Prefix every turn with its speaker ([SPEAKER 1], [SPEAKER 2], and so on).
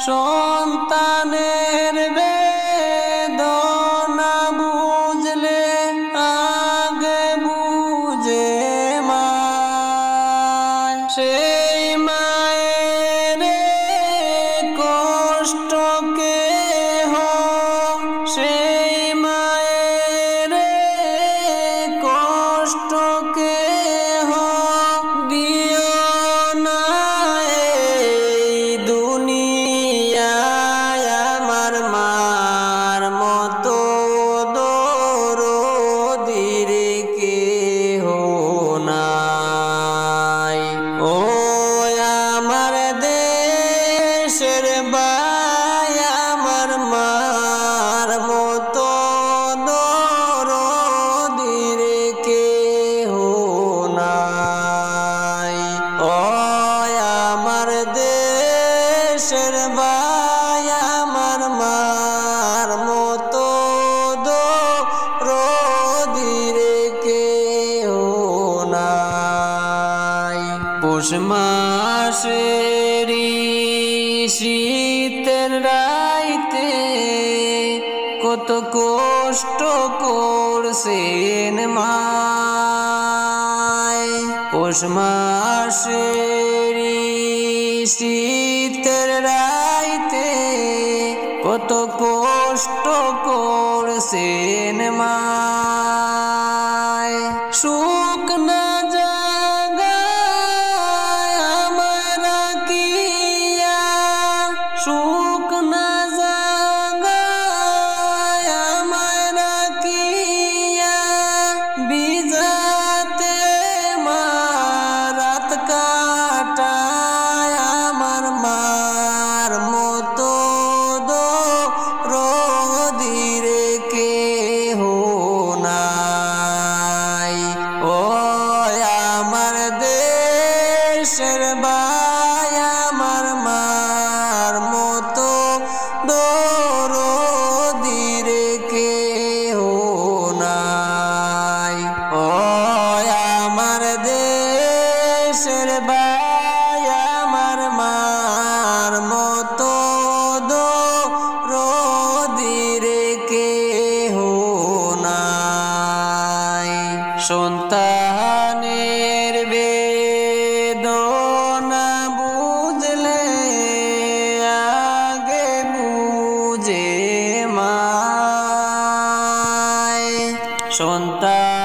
[SPEAKER 1] সন্তানের বেদনা বুঝলে আগে বুঝে মায়, সেই মায়ের কষ্ট কেহ, সেই মায়ের কষ্ট কেহ দিও না এই দুনিয়ায়। আমার মার মতো দরদির কেহ নাই। ও আমার দেশের ভাই, আমার মার মতো দরদির কেহ নাই। ও আমার দেশের ভাই, আমার মার মতো দরদির কেহ নাই। পৌষ মাসেরই শীতের রাইতে কত কষ্ট করছেন মায়। পৌষ মাসেরই শীতের রাইতে কত কষ্ট করছেন মায়। সুখ না জাগায় আমার কিয়া, সুখ না জাগায় আমার কিয়া, বিজাতে রাত কাটায়। আমার মার মতো দরদির কেহ নাই। ও আমার দেশের ভাই, আমার মার মতো দরদির কেহ নাই। ও আমার দেশের ভাই, আমার মার মতো দরদির কেহ নাই। সন্তানের বেদনা বুঝলে আগে বুঝে মায়। সন্তান